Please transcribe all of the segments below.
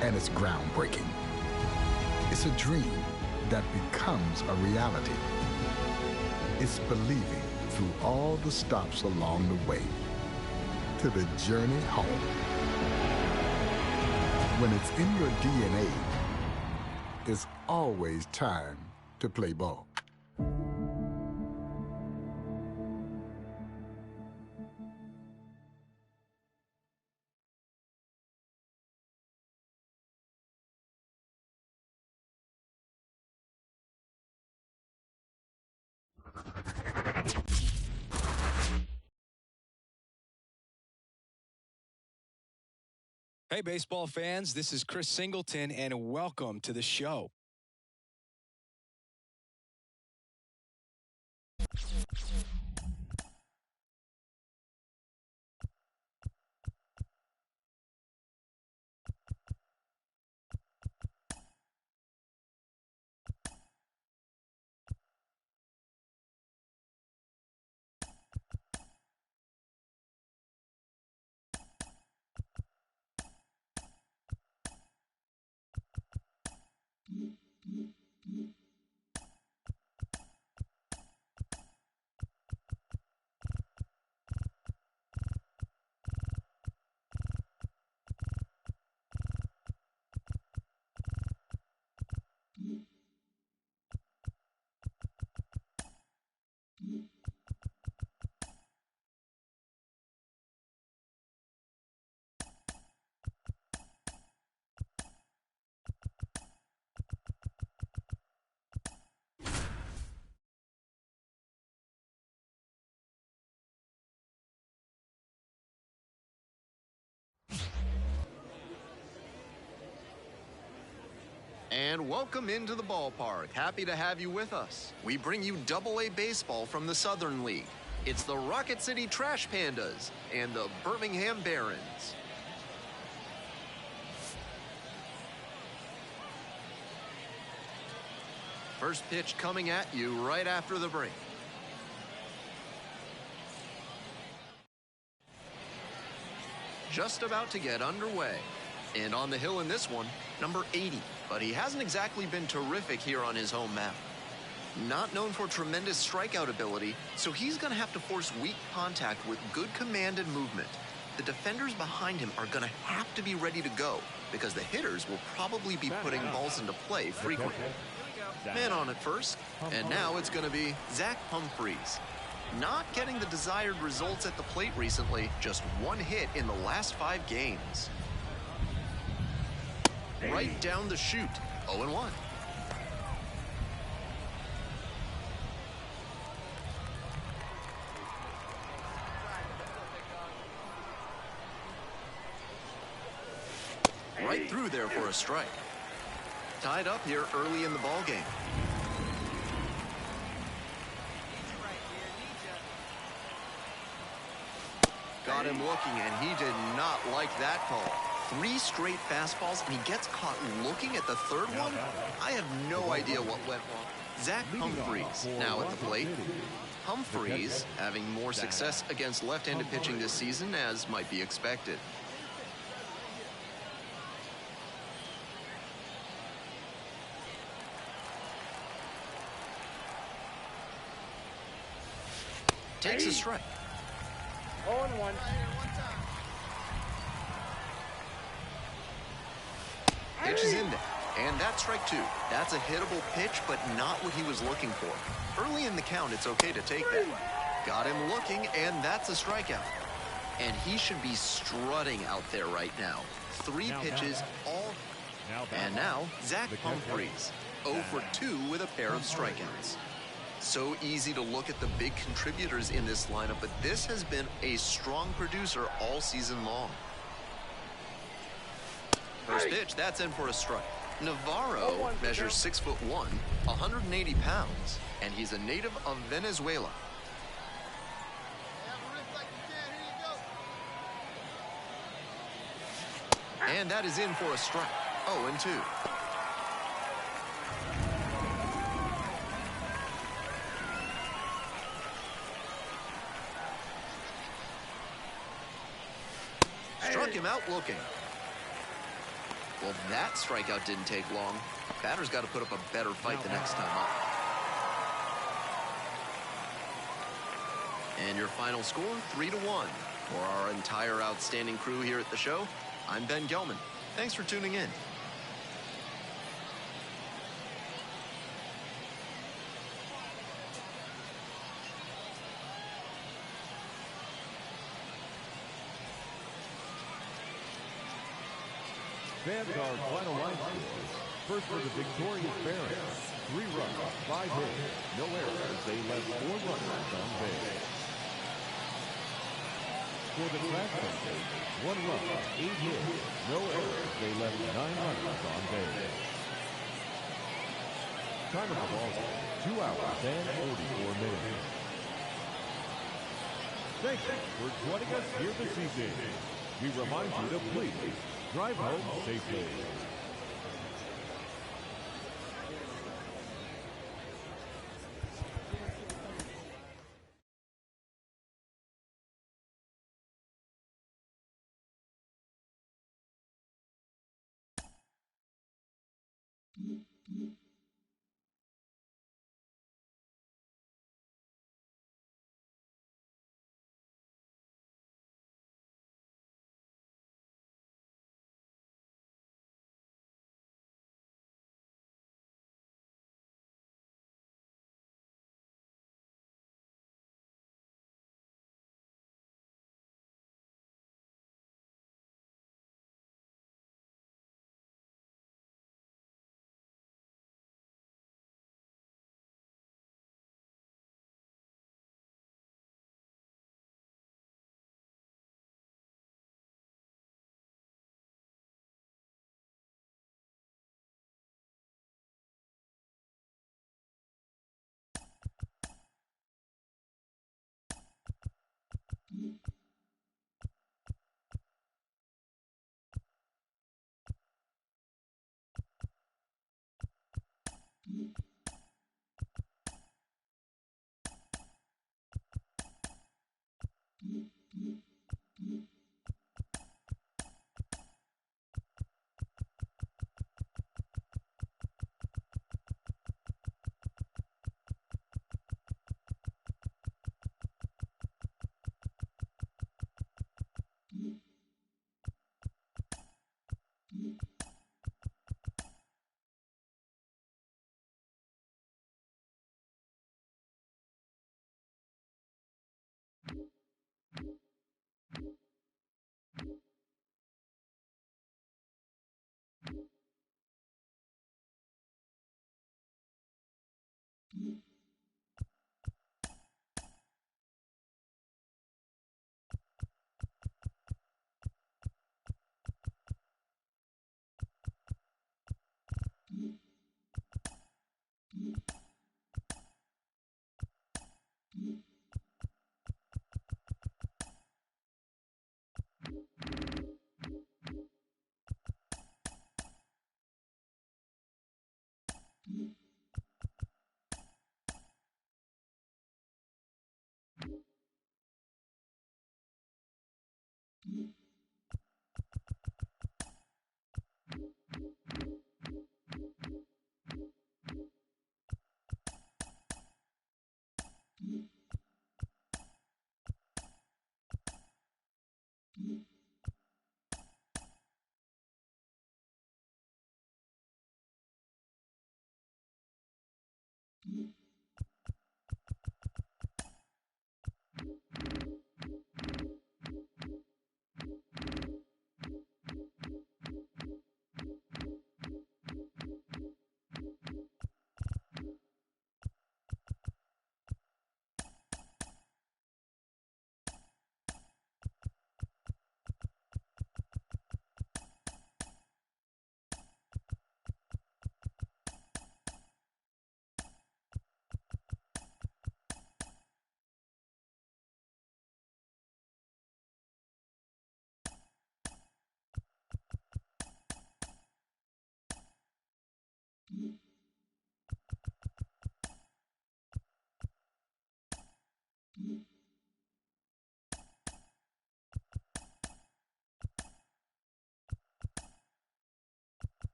and it's groundbreaking. It's a dream that becomes a reality. It's believing through all the stops along the way to the journey home. When it's in your DNA, it's always time to play ball. Hey, baseball fans, this is Chris Singleton, and welcome to the show. And welcome into the ballpark. Happy to have you with us. We bring you Double-A baseball from the Southern League. It's the Rocket City Trash Pandas and the Birmingham Barons. First pitch coming at you right after the break. Just about to get underway. And on the hill in this one, number 80. But he hasn't exactly been terrific here on his home mound. Not known for tremendous strikeout ability, so he's going to have to force weak contact with good command and movement. The defenders behind him are going to have to be ready to go because the hitters will probably be putting balls into play frequently. Man on at first, and now it's going to be Zach Humphreys. Not getting the desired results at the plate recently, just one hit in the last 5 games. Right down the chute, 0-1. Right through there for a strike. Tied up here early in the ball game. Got him looking, and he did not like that call. 3 straight fastballs, and he gets caught looking at the third one? I have no idea what went wrong. Zach Humphreys now at the plate. Humphreys having more success against left-handed pitching this season, as might be expected. Takes a strike. 0-1. Pitch is in there, and that's strike 2. That's a hittable pitch, but not what he was looking for. Early in the count, it's okay to take that. Got him looking, and that's a strikeout. And he should be strutting out there right now. 3 pitches, all. And now, Zach Humphreys, 0 for 2 with a pair of strikeouts. So easy to look at the big contributors in this lineup, but this has been a strong producer all season long. First pitch, that's in for a strike. Navarro measures 6'1", 180 pounds, and he's a native of Venezuela. And that is in for a strike. 0-2. Struck him out looking. Well, that strikeout didn't take long. Batter's got to put up a better fight the next time up. And your final score, 3-1. For our entire outstanding crew here at the show, I'm Ben Gelman. Thanks for tuning in. Fans, our final line score. First for the victorious Barons, 3 runs, 5 hits, no errors. They left 4 runners on base. For the Trash Country, 1 run, 8 hits, no errors. They left 9 runners on base. Time of the ball, 2 hours and 44 minutes. Thank you for joining us here this evening. We remind you to please drive home safely.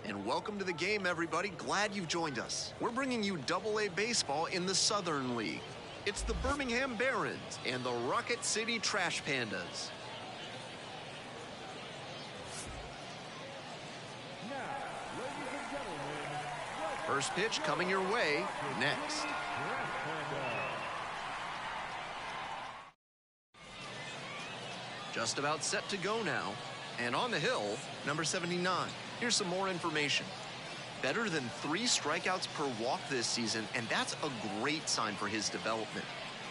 And welcome to the game, everybody. Glad you've joined us. We're bringing you AA baseball in the Southern League. It's the Birmingham Barons and the Rocket City Trash Pandas. First pitch coming your way next. Just about set to go now. And on the hill, number 79. Here's some more information. Better than 3 strikeouts per walk this season, and that's a great sign for his development.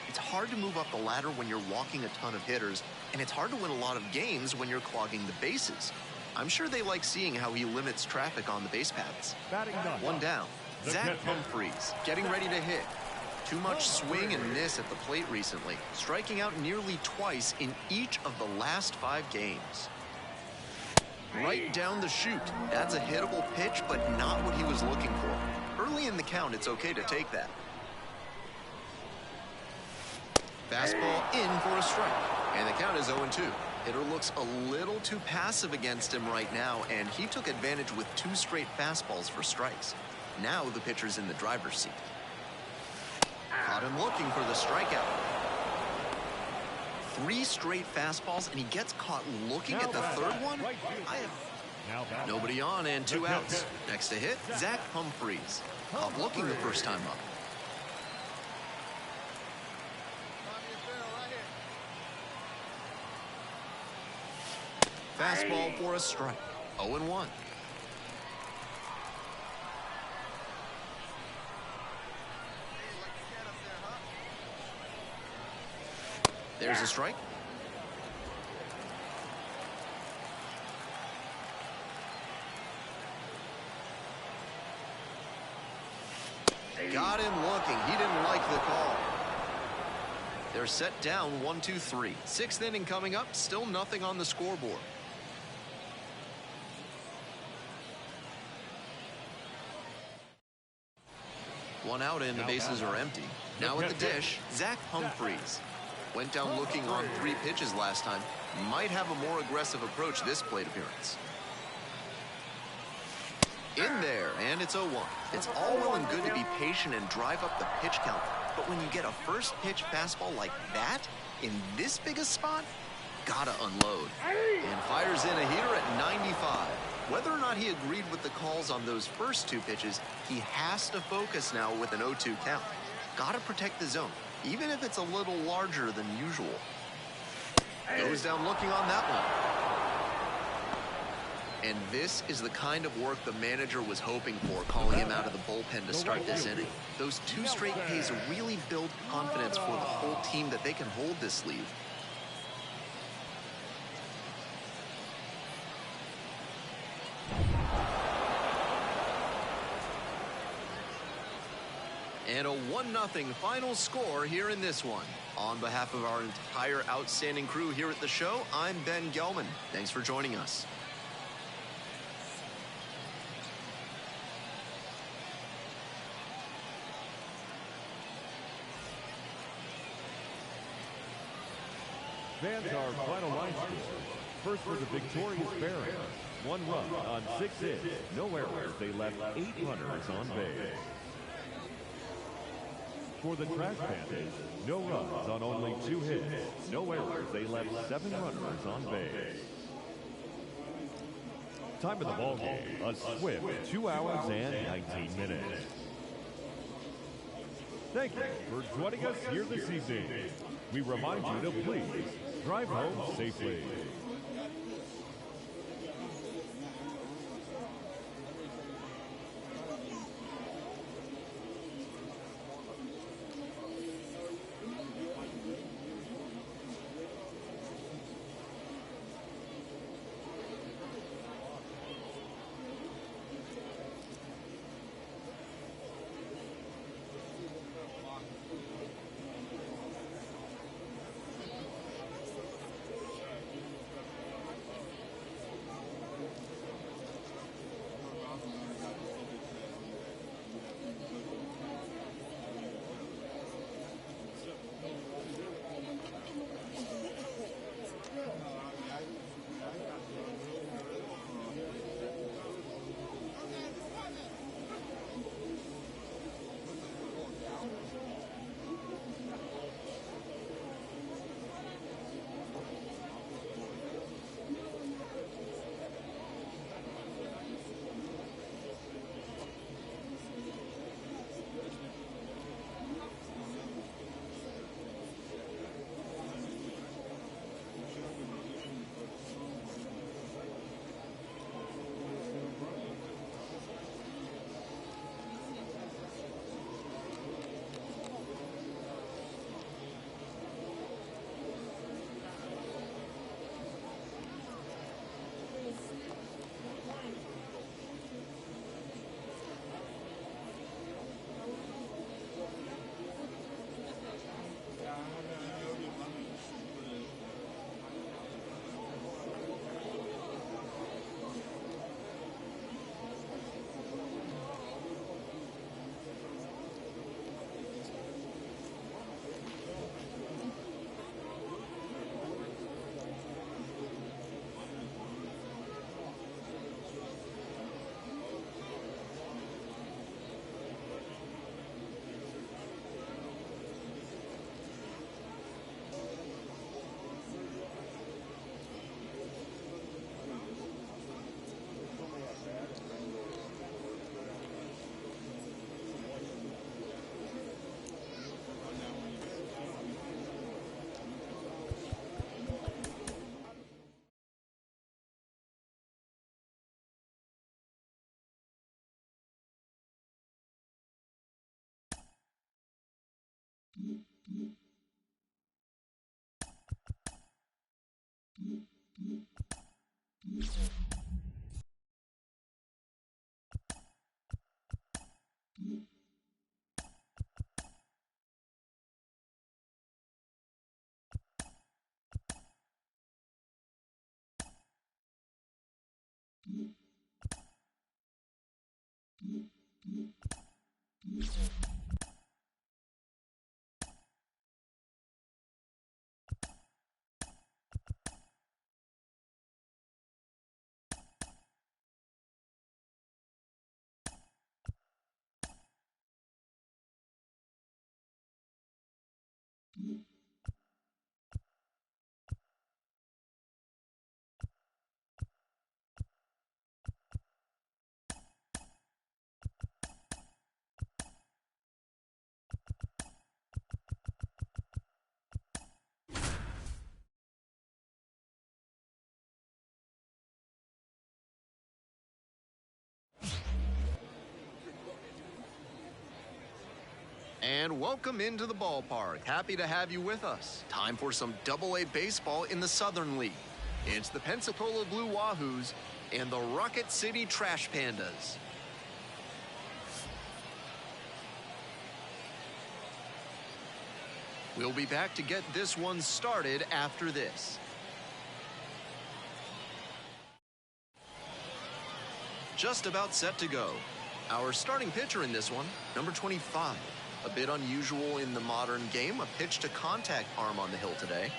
It's hard to move up the ladder when you're walking a ton of hitters, and it's hard to win a lot of games when you're clogging the bases. I'm sure they like seeing how he limits traffic on the base paths. One down. Zach Humphreys getting ready to hit. Too much swing and miss at the plate recently, striking out nearly twice in each of the last 5 games. Right down the chute. That's a hittable pitch, but not what he was looking for. Early in the count, it's okay to take that. Fastball in for a strike, and the count is 0-2. Hitter looks a little too passive against him right now, and he took advantage with 2 straight fastballs for strikes. Now the pitcher's in the driver's seat. Caught him looking for the strikeout. 3 straight fastballs, and he gets caught looking at the third one. Nobody on and 2 outs. Next to hit, Zach Humphreys. Caught looking the first time up. Fastball for a strike. 0-1. There's a strike. Got him looking. He didn't like the call. They're set down 1-2-3. 6th inning coming up. Still nothing on the scoreboard. One out and the bases are empty. Now at the dish, Zach Humphreys. Went down looking on 3 pitches last time. Might have a more aggressive approach this plate appearance. In there, and it's 0-1. It's all well and good to be patient and drive up the pitch count, but when you get a first pitch fastball like that, in this big a spot, gotta unload. And fires in a heater at 95. Whether or not he agreed with the calls on those first 2 pitches, he has to focus now with an 0-2 count. Gotta protect the zone, even if it's a little larger than usual. Goes down looking on that one. And this is the kind of work the manager was hoping for, calling him out of the bullpen to start this inning. Those 2 straight Ks really build confidence for the whole team that they can hold this lead. And a 1-0 final score here in this one. On behalf of our entire outstanding crew here at the show, I'm Ben Gelman. Thanks for joining us. Fans, our final line score. First for the victorious Barons. 1 run on 6 hits. No errors. They left 8 runners on base. For the Trash Pandas, no runs on only 2 hits. No errors. They left 7 runners on base. Time of the ball game, a swift 2 hours and 19 minutes. Thank you for joining us here this evening. We remind you to please drive home safely. And welcome into the ballpark. Happy to have you with us. Time for some Double-A baseball in the Southern League. It's the Pensacola Blue Wahoos and the Rocket City Trash Pandas. We'll be back to get this one started after this. Just about set to go. Our starting pitcher in this one, number 25. A bit unusual in the modern game, a pitch-to-contact arm on the hill today.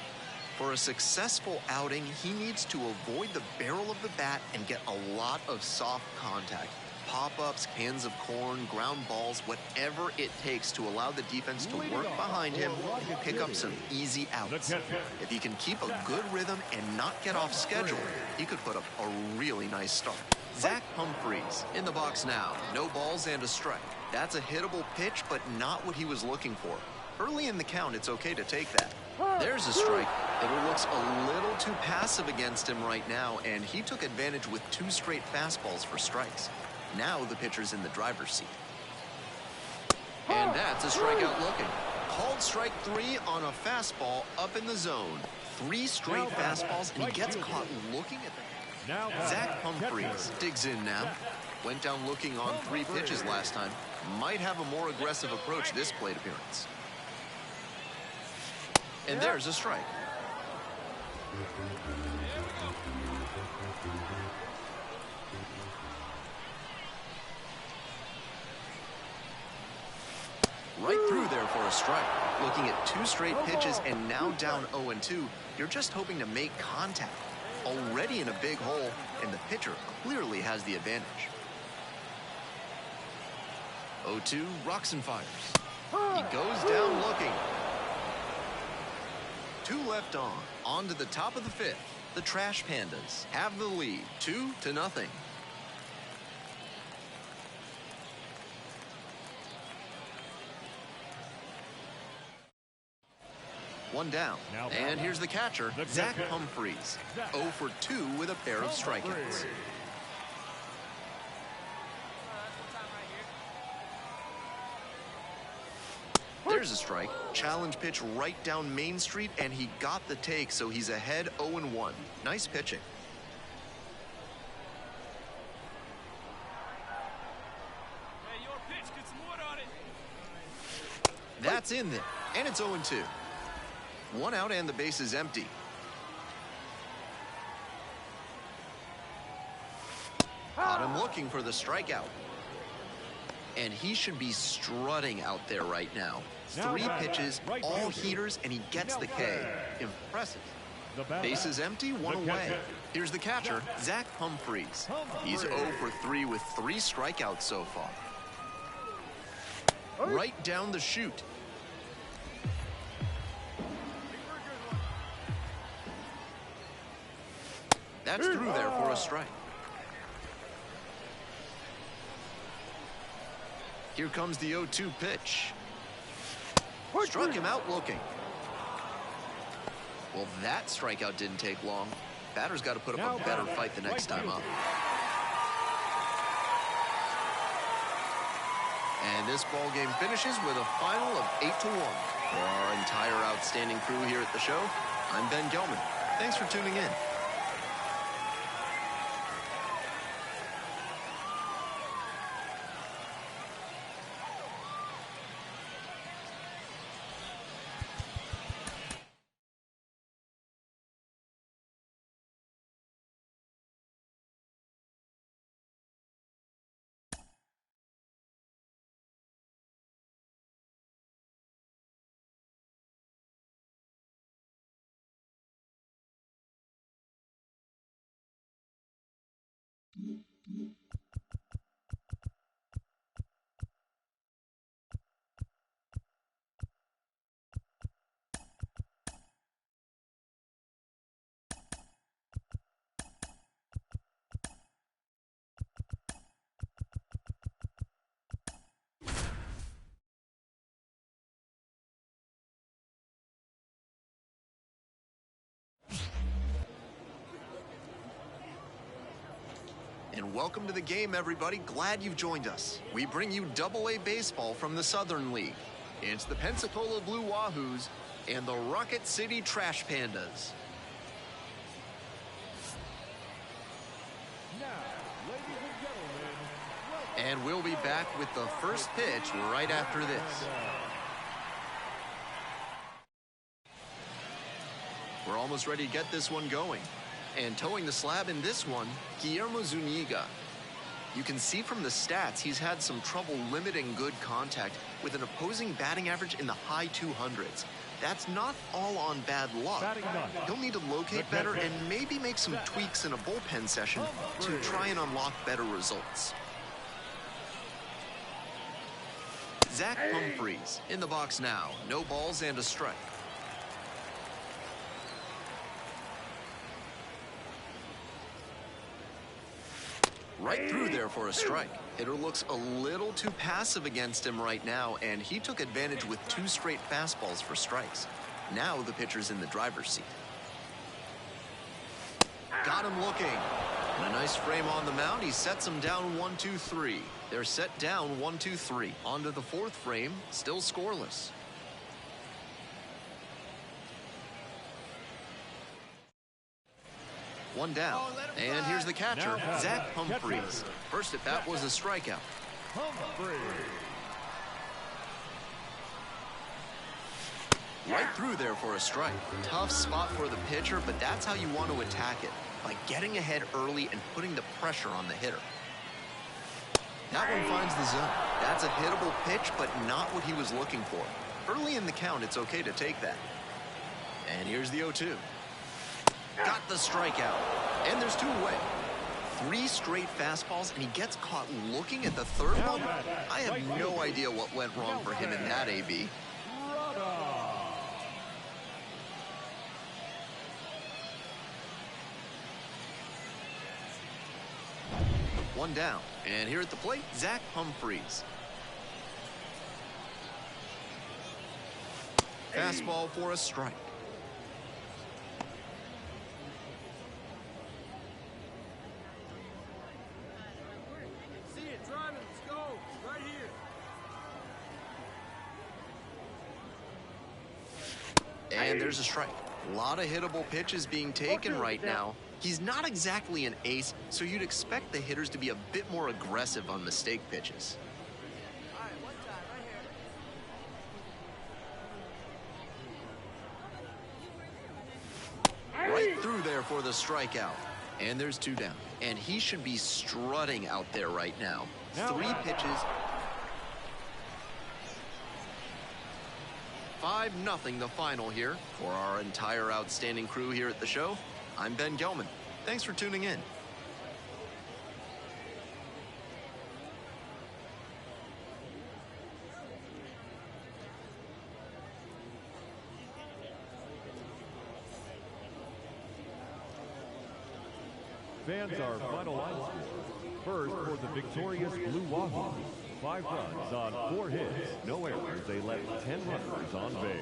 For a successful outing, he needs to avoid the barrel of the bat and get a lot of soft contact. Pop-ups, cans of corn, ground balls, whatever it takes to allow the defense to work behind him and pick up some easy outs. If he can keep a good rhythm and not get off schedule, he could put up a really nice start. Zach Humphreys in the box now. No balls and a strike. That's a hittable pitch, but not what he was looking for. Early in the count, it's okay to take that. There's a strike. It looks a little too passive against him right now, and he took advantage with 2 straight fastballs for strikes. Now the pitcher's in the driver's seat. And that's a strikeout looking. Called strike 3 on a fastball up in the zone. 3 straight fastballs, and he gets caught looking at them. Zach Humphreys digs in now. Went down looking on 3 pitches last time. Might have a more aggressive approach this plate appearance. And there's a strike. Right through there for a strike. Looking at 2 straight pitches and now down 0-2. You're just hoping to make contact. Already in a big hole, and the pitcher clearly has the advantage. 0-2, rocks and fires. He goes down looking. 2 left on. On to the top of the 5th. The Trash Pandas have the lead, 2-0. One down. And here's the catcher, Zach Humphreys. 0 for 2 with a pair of strikeouts. There's a strike. Challenge pitch right down Main Street, and he got the take, so he's ahead 0-1. Nice pitching. Hey, your pitch, get some wood on it. That's in there, and it's 0-2. 1 out and the base is empty. Caught him looking for the strikeout. And he should be strutting out there right now. 3 pitches, all heaters, and he gets the K. Impressive. Base is empty, 1 away. Here's the catcher, Zach Humphreys. He's 0 for 3 with 3 strikeouts so far. Right down the chute. That's through there for a strike. Here comes the 0-2 pitch. Struck him out looking. Well, that strikeout didn't take long. Batter's got to put up a better fight the next time up. And this ball game finishes with a final of 8-1. For our entire outstanding crew here at the show, I'm Ben Gelman. Thanks for tuning in. And welcome to the game, everybody. Glad you've joined us. We bring you AA baseball from the Southern League. It's the Pensacola Blue Wahoos and the Rocket City Trash Pandas. Now, ladies and gentlemen, And we'll be back with the first pitch right after this. We're almost ready to get this one going. And towing the slab in this one, Guillermo Zuniga. You can see from the stats he's had some trouble limiting good contact with an opposing batting average in the high 200s. That's not all on bad luck. He'll need to locate better and maybe make some tweaks in a bullpen session to try and unlock better results. Zach Humphreys in the box now. No balls and a strike. Right through there for a strike. Hitter looks a little too passive against him right now, and he took advantage with 2 straight fastballs for strikes. Now the pitcher's in the driver's seat. Got him looking. And a nice frame on the mound. He sets him down 1-2-3. They're set down 1-2-3. On to the 4th frame, still scoreless. One down. And here's the catcher, Zach Humphreys. First at bat was a strikeout. Right through there for a strike. Tough spot for the pitcher, but that's how you want to attack it, by getting ahead early and putting the pressure on the hitter. That one finds the zone. That's a hittable pitch, but not what he was looking for. Early in the count, it's okay to take that. And here's the 0-2. Got the strikeout. And there's 2 away. 3 straight fastballs, and he gets caught looking at the 3rd one. I have no idea what went wrong for him in that AB. One down. And here at the plate, Zach Humphreys. Fastball for a strike. And there's a strike. A lot of hittable pitches being taken right now. He's not exactly an ace, so you'd expect the hitters to be a bit more aggressive on mistake pitches. Right through there for the strikeout. And there's 2 down. And he should be strutting out there right now. 3 pitches. 5-0 the final here. For our entire outstanding crew here at the show, I'm Ben Gelman. Thanks for tuning in. fans, our final line score. First, for the victorious Blue Wahoos, 5 runs on 4 hits, no errors. They left 10 runners on base.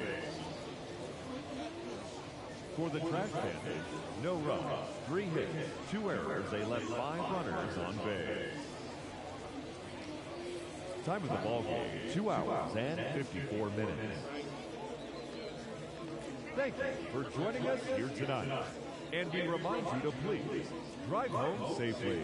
For the Trash Pandas, no runs, 3 hits, 2 errors. They left 5 runners on base. Time of the ball game, 2 hours and 54 minutes. Thank you for joining us here tonight. And we remind you to please drive home safely.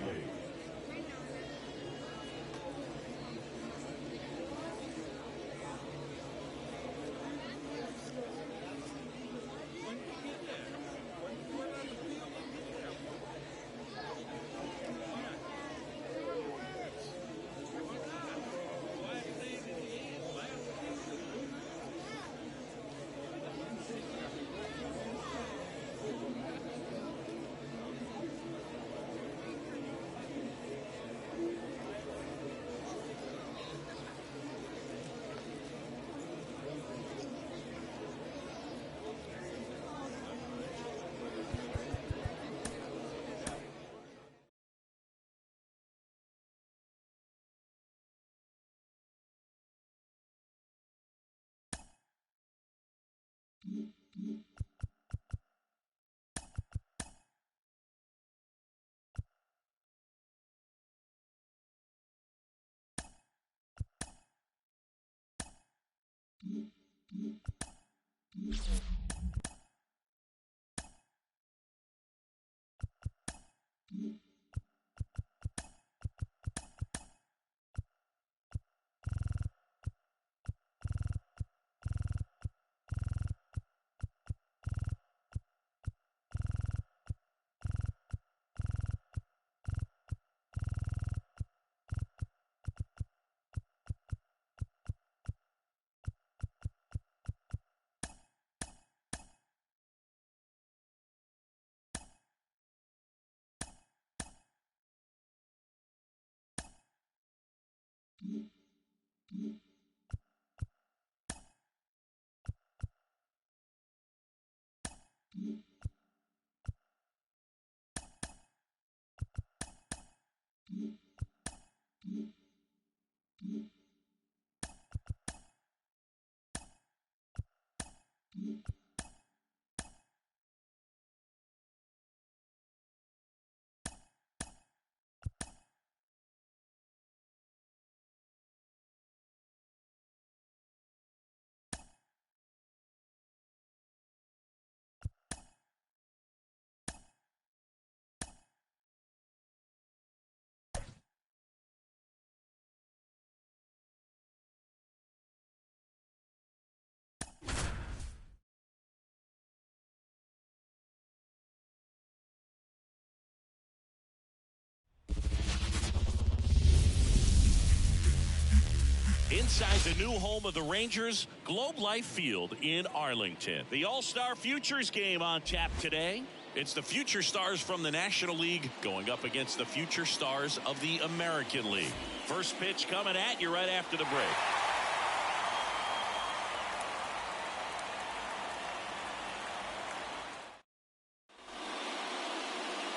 Inside the new home of the Rangers, Globe Life Field in Arlington. The All-Star Futures game on tap today. It's the Future Stars from the National League going up against the Future Stars of the American League. First pitch coming at you right after the break.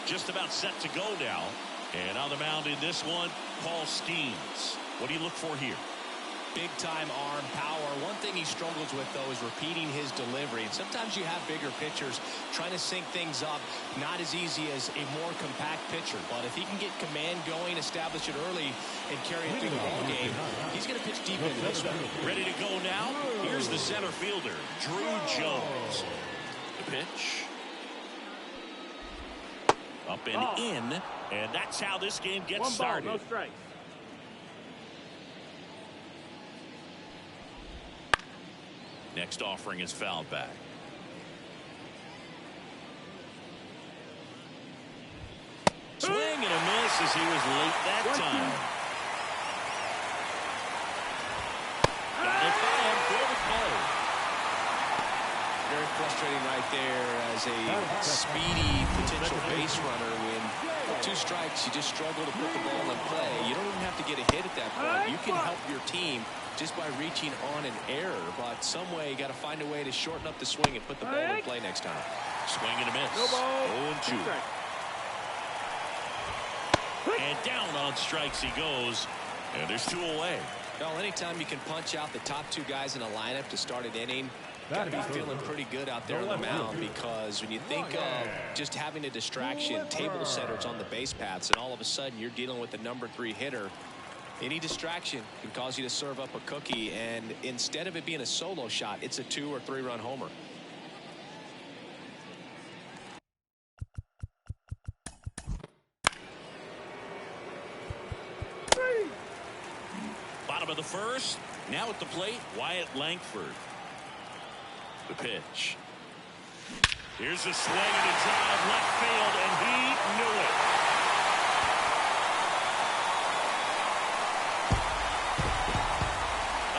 Just about set to go now. And on the mound in this one, Paul Skeens. What do you look for here? Big-time arm power. One thing he struggles with, though, is repeating his delivery. And sometimes you have bigger pitchers trying to sync things up. Not as easy as a more compact pitcher. But if he can get command going, establish it early, and carry it through the ball game, he's going to pitch deep into this one. Ready to go now? Here's the center fielder, Drew Jones. The pitch. Up and in. And that's how this game gets started. No strikes. Next offering is fouled back. Swing and a miss as he was late that time. Got it by him for the play. Very frustrating right there as a speedy potential base runner. When two strikes, you just struggle to put the ball in play. You don't even have to get a hit at that point. You can help your team just by reaching on an error, but some way you got to find a way to shorten up the swing and put the ball in play next time. Swing and a miss. No ball. 0-2. And down on strikes he goes, and there's two away. Well, anytime you can punch out the top two guys in a lineup to start an inning, got to be feeling pretty good out there on the mound, because when you think of just having a distraction, table setters on the base paths, and all of a sudden you're dealing with the number 3 hitter, any distraction can cause you to serve up a cookie, and instead of it being a solo shot, it's a 2 or 3 run homer. of the first. Now at the plate, Wyatt Langford. The pitch. Here's a swing and a drive left field, and he knew it.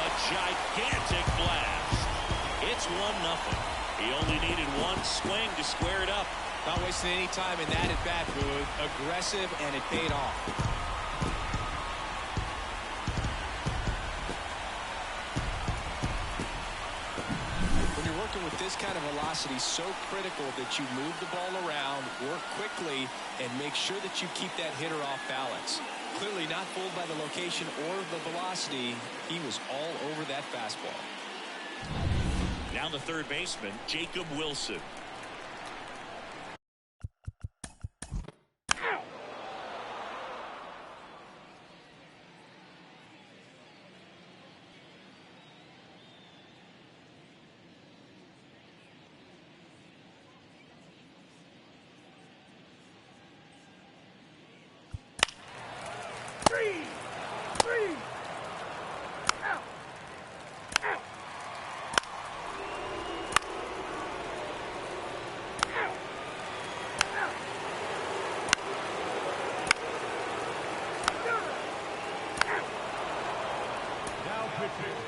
A gigantic blast. It's 1-0. He only needed one swing to square it up. Not wasting any time in that at-bat, Boog. Aggressive, and it paid off. When you're working with this kind of velocity, so critical that you move the ball around, work quickly, and make sure that you keep that hitter off balance. Clearly not fooled by the location or the velocity. He was all over that fastball. Now the third baseman, Jacob Wilson.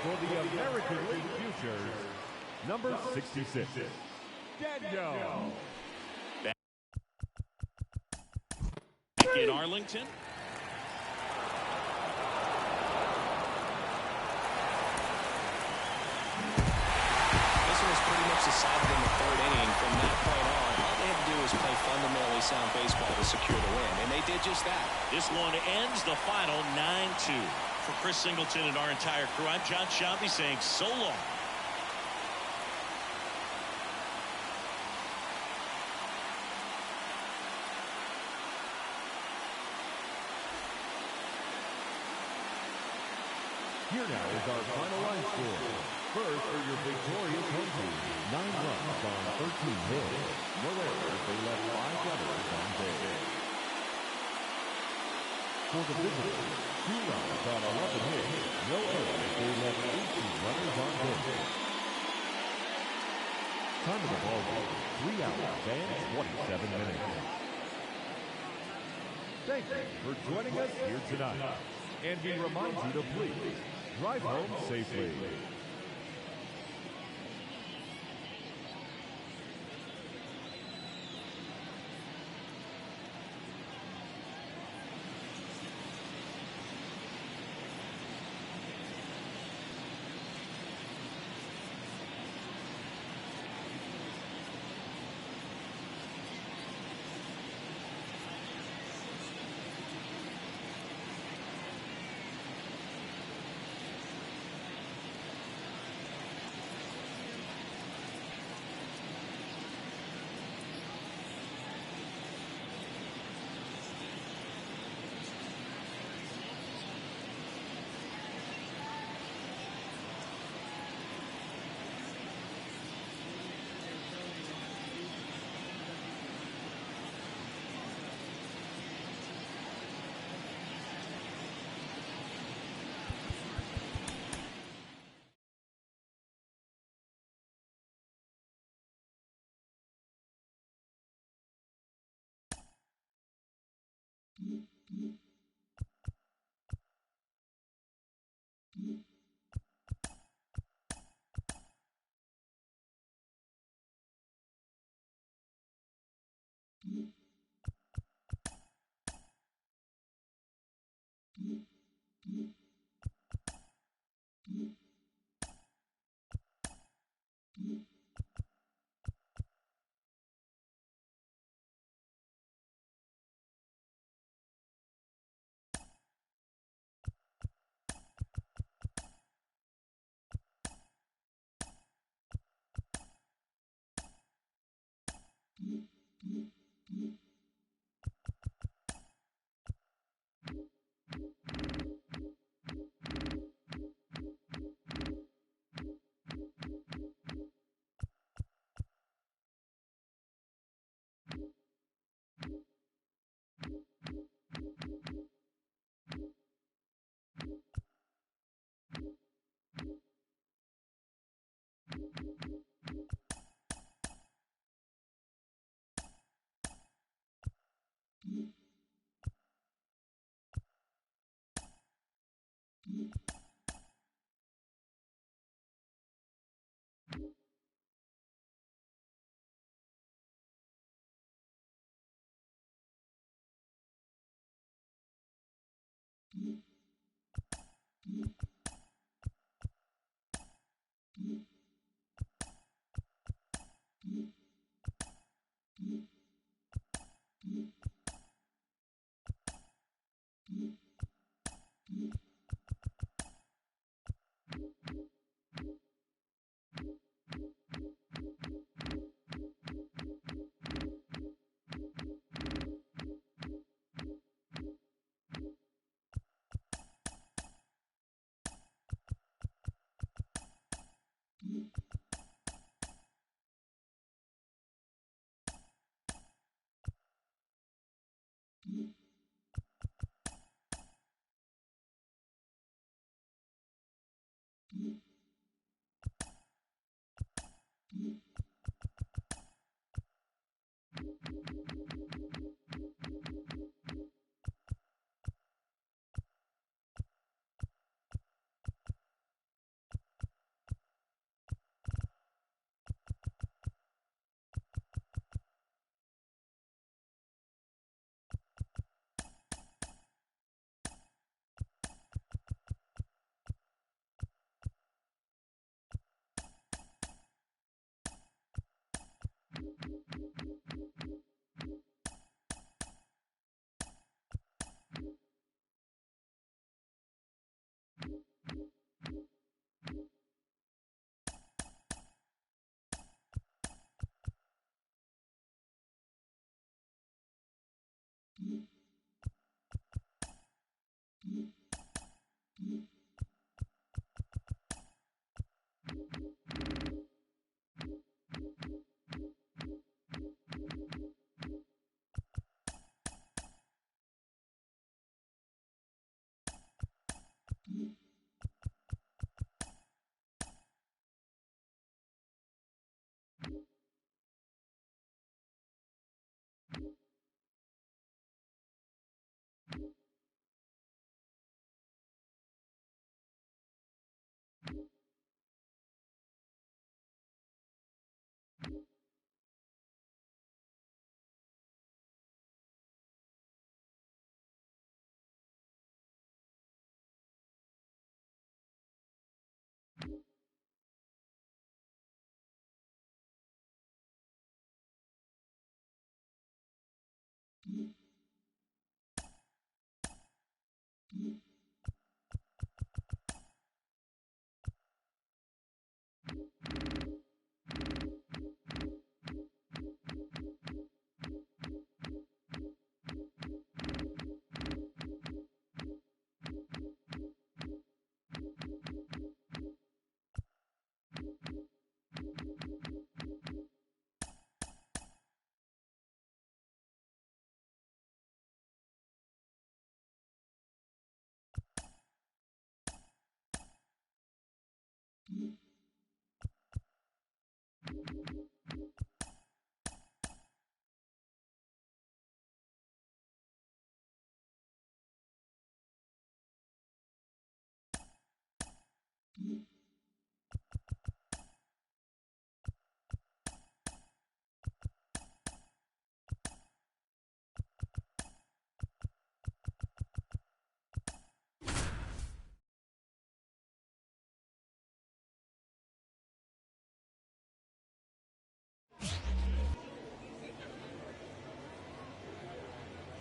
For the American League Futures, number 66, Daniel. Back in Arlington. This one was pretty much decided in the third inning. From that point on, all they had to do was play fundamentally sound baseball to secure the win, and they did just that. This one ends the final 9-2. For Chris Singleton and our entire crew, I'm John Shambi saying so long. Here now is our final line score. First for your victorious home team, 9 runs on 13 hits. No errors, they left 5 runners on base. For the visitors, 2 runs on 11 hits. No errors, they left 18 runners on base. Time of the ball game, 3 hours and 27 minutes. Thank you for joining us here tonight. And we remind you to please drive home safely.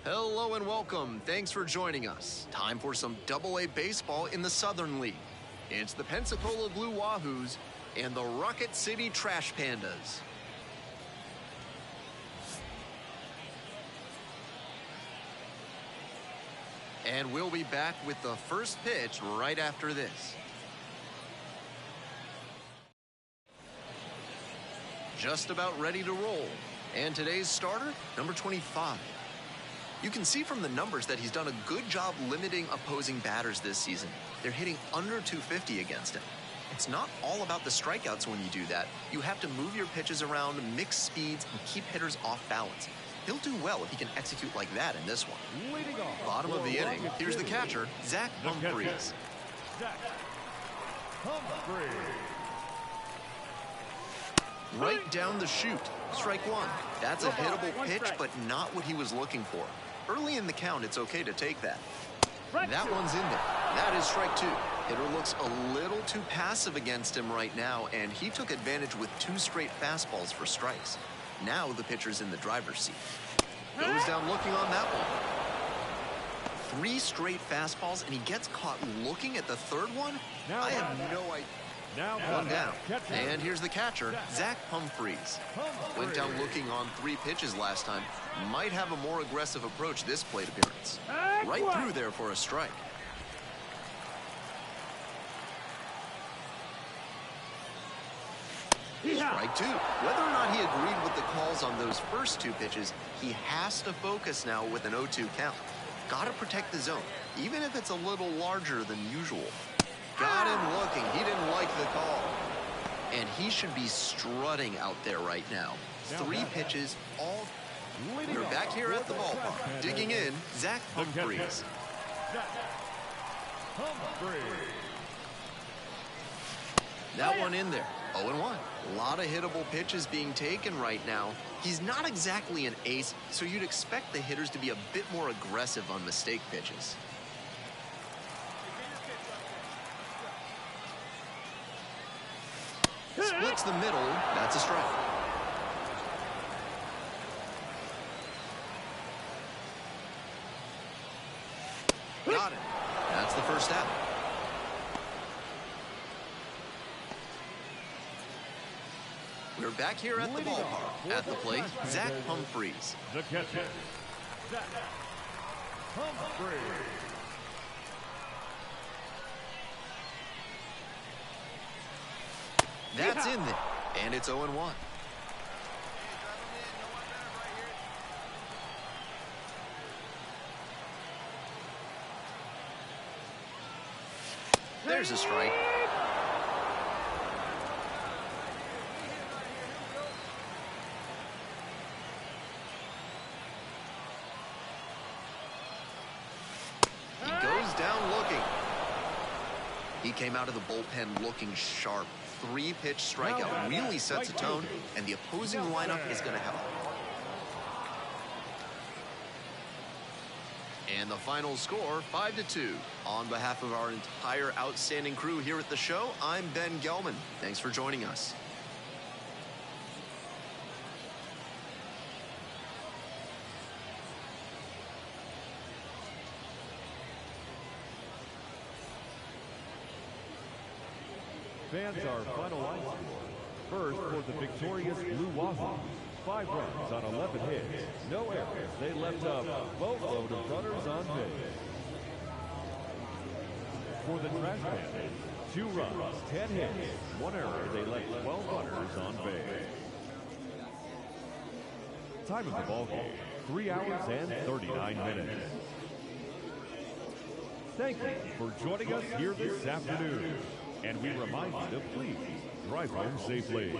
Hello and welcome. Thanks for joining us. Time for some Double-A baseball in the Southern League. It's the Pensacola Blue Wahoos and the Rocket City Trash Pandas. And we'll be back with the first pitch right after this. Just about ready to roll. And today's starter, number 25. You can see from the numbers that he's done a good job limiting opposing batters this season. They're hitting under 250 against him. It's not all about the strikeouts when you do that. You have to move your pitches around, mix speeds, and keep hitters off balance. He'll do well if he can execute like that in this one. Bottom of the inning, here's the catcher, Zach Humphreys. Right down the chute, strike one. That's a hittable pitch, but not what he was looking for. Early in the count, it's okay to take that. That one's in there. That is strike two. Hitter looks a little too passive against him right now, and he took advantage with 2 straight fastballs for strikes. Now the pitcher's in the driver's seat. Goes down looking on that one. 3 straight fastballs, and he gets caught looking at the third one? I have no idea. One down. And here's the catcher, Zach Humphreys. Went down looking on 3 pitches last time. Might have a more aggressive approach this plate appearance. Right through there for a strike. Strike two. Whether or not he agreed with the calls on those first 2 pitches, he has to focus now with an 0-2 count. Got to protect the zone, even if it's a little larger than usual. Got him looking. He didn't like the call. And he should be strutting out there right now. 3 pitches, all. We're back here at the ballpark. Digging in, Zach Humphreys. That one in there. 0-1. A lot of hittable pitches being taken right now. He's not exactly an ace, so you'd expect the hitters to be a bit more aggressive on mistake pitches. Splits the middle. That's a strike. Got it. That's the first out. We're back here at the ballpark. At the plate, Zach Humphreys. The catcher, Zach Humphreys. That's in there, and it's 0-1. There's a strike. He goes down looking. He came out of the bullpen looking sharp. 3-pitch strikeout really sets a tone, and the opposing lineup is going to have. And the final score, 5-2. On behalf of our entire outstanding crew here at the show, I'm Ben Gelman. Thanks for joining us. Fans, our final line score. First, for the victorious Blue Wahoos, 5 runs on 11 hits, no errors. They left a boatload of runners on base. For the Trash Bandits, 2 runs, 10 hits, 1 error. They left 12 runners on base. Time of the ball game, 3 hours and 39 minutes. Thank you for joining us here this afternoon. And we remind you to please drive home safely.